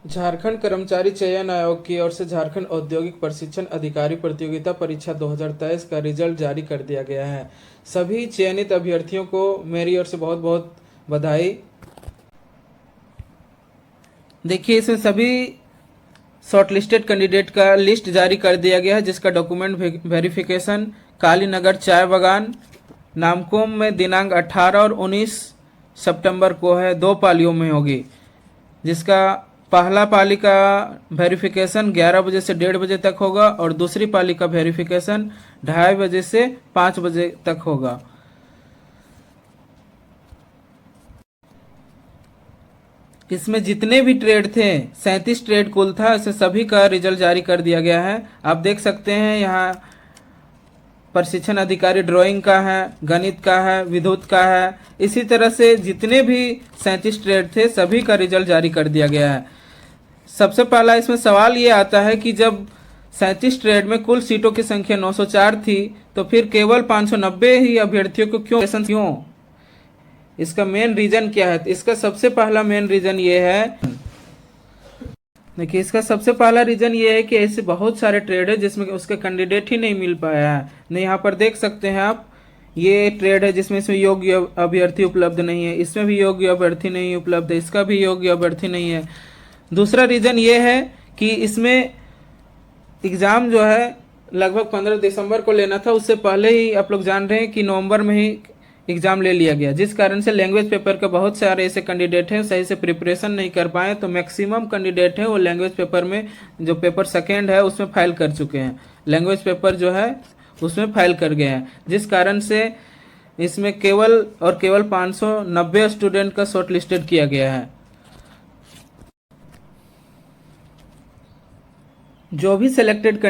झारखंड कर्मचारी चयन आयोग की ओर से झारखंड औद्योगिक प्रशिक्षण अधिकारी प्रतियोगिता परीक्षा 2023 का रिजल्ट जारी कर दिया गया है। सभी चयनित अभ्यर्थियों को मेरी ओर से बहुत बहुत बधाई। देखिए, इसमें सभी शॉर्टलिस्टेड कैंडिडेट का लिस्ट जारी कर दिया गया है, जिसका डॉक्यूमेंट वेरिफिकेशन कालीनगर चाय बागान नामकुम में दिनांक 18 और 19 सितंबर को है। 2 पालियों में होगी, जिसका पहला पाली का वेरिफिकेशन 11 बजे से 1:30 बजे तक होगा और दूसरी पाली का वेरिफिकेशन 2:30 बजे से 5 बजे तक होगा। इसमें जितने भी ट्रेड थे 37 ट्रेड कुल था, इसे सभी का रिजल्ट जारी कर दिया गया है। आप देख सकते हैं यहाँ प्रशिक्षण अधिकारी ड्राइंग का है, गणित का है, विद्युत का है, इसी तरह से जितने भी 37 ट्रेड थे सभी का रिजल्ट जारी कर दिया गया है। सबसे पहला इसमें सवाल ये आता है कि जब 37 ट्रेड में कुल सीटों की संख्या 904 थी तो फिर केवल 590 ही अभ्यर्थियों को क्यों? इसका मेन रीजन क्या है? इसका सबसे पहला मेन रीजन ये है, देखिए इसका सबसे पहला रीजन ये है कि ऐसे बहुत सारे ट्रेड है जिसमें उसका कैंडिडेट ही नहीं मिल पाया है। नहीं, यहाँ पर देख सकते हैं आप, ये ट्रेड है जिसमें इसमें योग्य अभ्यर्थी उपलब्ध नहीं है, इसमें भी योग्य अभ्यर्थी नहीं उपलब्ध है, इसका भी योग्य अभ्यर्थी नहीं है। दूसरा रीजन ये है कि इसमें एग्जाम जो है लगभग 15 दिसंबर को लेना था, उससे पहले ही आप लोग जान रहे हैं कि नवंबर में ही एग्जाम ले लिया गया, जिस कारण से लैंग्वेज पेपर का बहुत सारे ऐसे कैंडिडेट हैं सही से प्रिपरेशन नहीं कर पाए। तो मैक्सिमम कैंडिडेट हैं वो लैंग्वेज पेपर में, जो पेपर सेकेंड है उसमें फाइल कर चुके हैं, लैंग्वेज पेपर जो है उसमें फाइल कर गए हैं, जिस कारण से इसमें केवल 590 स्टूडेंट का शॉर्ट लिस्टेड किया गया है। जो भी सिलेक्टेड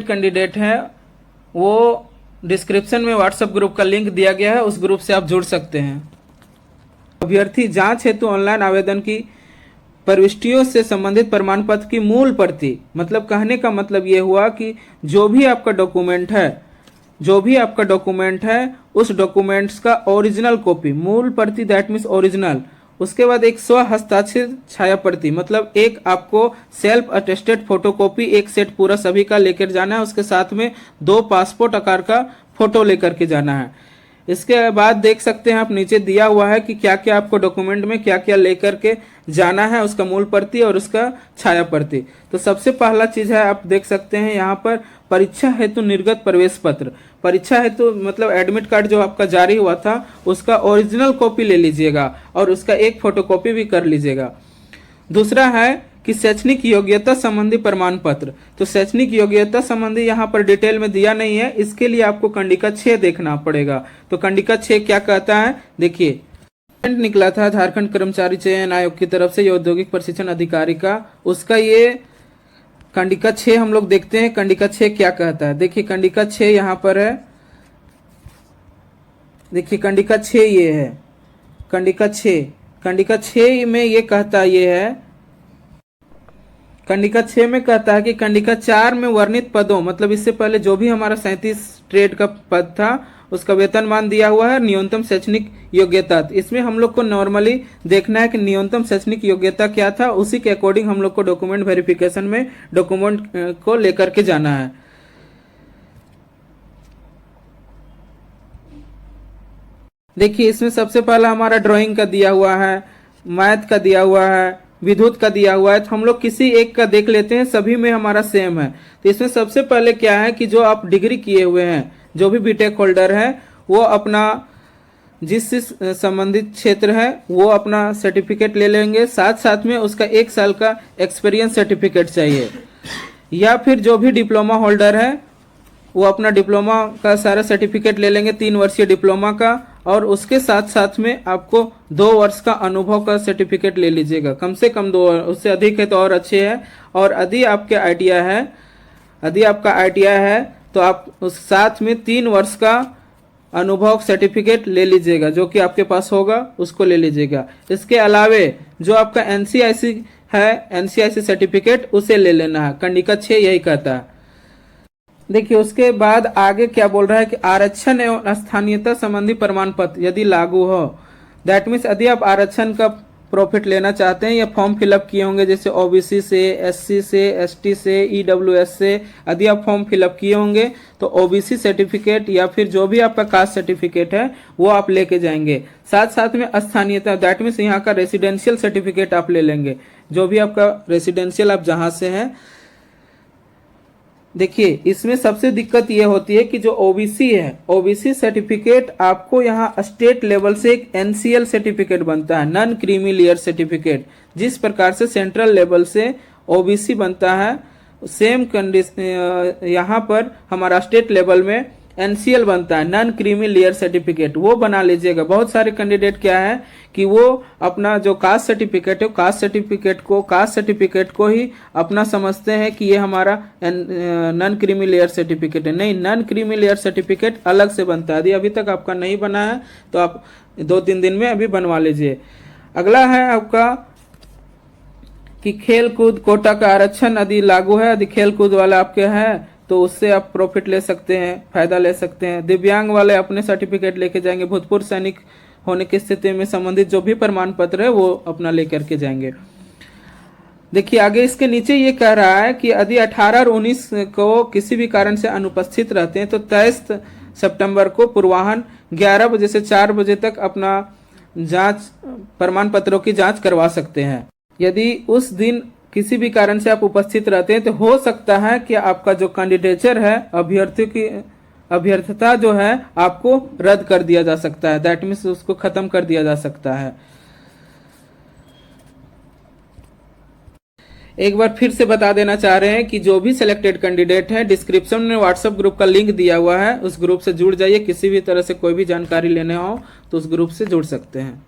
कैंडिडेट हैं वो डिस्क्रिप्शन में व्हाट्सएप ग्रुप का लिंक दिया गया है, उस ग्रुप से आप जुड़ सकते हैं। अभ्यर्थी जांच हेतु ऑनलाइन आवेदन की प्रविष्टियों से संबंधित प्रमाण पत्र की मूल प्रति, मतलब कहने का मतलब ये हुआ कि जो भी आपका डॉक्यूमेंट है उस डॉक्यूमेंट्स का ओरिजिनल कॉपी, मूल प्रति दैट मीन्स ओरिजिनल, उसके बाद एक स्व हस्ताक्षरित छाया प्रति, मतलब एक आपको सेल्फ अटेस्टेड फोटोकॉपी एक सेट पूरा सभी का लेकर जाना है। उसके साथ में 2 पासपोर्ट आकार का फोटो लेकर के जाना है। इसके बाद देख सकते हैं आप नीचे दिया हुआ है कि क्या क्या आपको डॉक्यूमेंट में क्या क्या लेकर के जाना है, उसका मूल प्रति और उसका छाया प्रति। तो सबसे पहला चीज है, आप देख सकते हैं यहाँ पर परीक्षा हेतु निर्गत प्रवेश पत्र, परीक्षा हेतु मतलब एडमिट कार्ड जो आपका जारी हुआ था उसका ओरिजिनल कॉपी ले लीजिएगा और उसका एक फोटोकॉपी भी कर लीजिएगा। दूसरा है कि शैक्षणिक योग्यता संबंधी प्रमाण पत्र, तो शैक्षणिक योग्यता संबंधी यहाँ पर डिटेल में दिया नहीं है, इसके लिए आपको कंडिका 6 देखना पड़ेगा। तो कंडिका 6 क्या कहता है, देखिए निकला था झारखंड कर्मचारी चयन आयोग की तरफ से औद्योगिक प्रशिक्षण अधिकारी का, उसका ये कंडिका 6 हम लोग देखते हैं। कंडिका 6 क्या कहता है, देखिए कंडिका 6 यहाँ पर है, देखिए कंडिका 6 ये है, कंडिका 6 में ये कहता ये है, कंडिका 6 में कहता है कि कंडिका 4 में वर्णित पदों, मतलब इससे पहले जो भी हमारा 37 ट्रेड का पद था उसका वेतनमान दिया हुआ है, न्यूनतम शैक्षणिक योग्यता। इसमें हम लोग को नॉर्मली देखना है कि न्यूनतम शैक्षणिक योग्यता क्या था, उसी के अकॉर्डिंग हम लोग को डॉक्यूमेंट वेरिफिकेशन में डॉक्यूमेंट को लेकर के जाना है। देखिए इसमें सबसे पहला हमारा ड्राइंग का दिया हुआ है, मैथ का दिया हुआ है, विद्युत का दिया हुआ है, तो हम लोग किसी एक का देख लेते हैं, सभी में हमारा सेम है। तो इसमें सबसे पहले क्या है कि जो आप डिग्री किए हुए हैं, जो भी बीटेक होल्डर है वो अपना जिस संबंधित क्षेत्र है वो अपना सर्टिफिकेट ले लेंगे, साथ साथ में उसका 1 साल का एक्सपीरियंस सर्टिफिकेट चाहिए। या फिर जो भी डिप्लोमा होल्डर है वो अपना डिप्लोमा का सारा सर्टिफिकेट ले लेंगे, 3 वर्षीय डिप्लोमा का, और उसके साथ साथ में आपको 2 वर्ष का अनुभव का सर्टिफिकेट ले लीजिएगा, कम से कम 2, उससे अधिक है तो और अच्छे है। और यदि आपका आईटीआई है तो आप उस साथ में 3 वर्ष का अनुभव सर्टिफिकेट ले लीजिएगा, जो कि आपके पास होगा उसको ले लीजिएगा। इसके अलावे जो आपका एनसीआईसी है, एनसीआईसी सर्टिफिकेट उसे ले लेना है। कंडिका 6 यही कहता है। देखिए उसके बाद आगे क्या बोल रहा है कि आरक्षण एवं स्थानीयता संबंधी प्रमाण पत्र यदि लागू हो, दैट मीन्स यदि आप आरक्षण का प्रॉफिट लेना चाहते हैं या फॉर्म फिलअप किए होंगे जैसे ओबीसी से, एससी से, एसटी से, ईडब्ल्यूएस से, यदि आप फॉर्म फिलअप किए होंगे तो ओबीसी सर्टिफिकेट या फिर जो भी आपका कास्ट सर्टिफिकेट है वो आप लेके जाएंगे। साथ साथ में स्थानीयता दैट मीन्स यहाँ का रेसिडेंशियल सर्टिफिकेट आप ले लेंगे, जो भी आपका रेसिडेंशियल आप जहाँ से हैं। देखिए इसमें सबसे दिक्कत ये होती है कि जो ओबीसी है, ओबीसी सर्टिफिकेट आपको यहाँ स्टेट लेवल से एक एनसीएल सर्टिफिकेट बनता है, नॉन क्रीमी लेयर सर्टिफिकेट। जिस प्रकार से सेंट्रल लेवल से ओबीसी बनता है, सेम कंडीशन यहाँ पर हमारा स्टेट लेवल में एनसीएल बनता है, नॉन क्रीमी लेयर सर्टिफिकेट, वो बना लीजिएगा। बहुत सारे कैंडिडेट क्या है कि वो अपना जो कास्ट सर्टिफिकेट है, कास्ट सर्टिफिकेट को ही अपना समझते हैं कि ये हमारा नॉन क्रीमी लेयर सर्टिफिकेट है। नहीं, नॉन क्रीमी लेयर सर्टिफिकेट अलग से बनता है। यदि अभी तक आपका नहीं बना है तो आप 2-3 दिन में अभी बनवा लीजिए। अगला है आपका कि खेल कूद कोटा का आरक्षण यदि लागू है, यदि खेल कूद वाला आपके है तो उससे आप प्रॉफिट ले सकते हैं, फायदा ले सकते हैं। दिव्यांग वाले अपने सर्टिफिकेट लेके जाएंगे, भूतपूर्व सैनिक होने की स्थिति में संबंधित जो भी प्रमाण पत्र है वो अपना लेकर के जाएंगे। देखिए आगे इसके नीचे ये कह रहा है कि यदि 18 और 19 को किसी भी कारण से अनुपस्थित रहते हैं तो 23 सितंबर को पूर्वाह्न 11 बजे से 4 बजे तक अपना जांच प्रमाण पत्रों की जांच करवा सकते हैं। यदि उस दिन किसी भी कारण से आप उपस्थित रहते हैं तो हो सकता है कि आपका जो कैंडिडेचर है, अभ्यर्थी की अभ्यर्थता जो है आपको रद्द कर दिया जा सकता है, दैट मीन्स उसको खत्म कर दिया जा सकता है। एक बार फिर से बता देना चाह रहे हैं कि जो भी सिलेक्टेड कैंडिडेट है, डिस्क्रिप्शन में व्हाट्सएप ग्रुप का लिंक दिया हुआ है, उस ग्रुप से जुड़ जाइए। किसी भी तरह से कोई भी जानकारी लेने हो तो उस ग्रुप से जुड़ सकते हैं।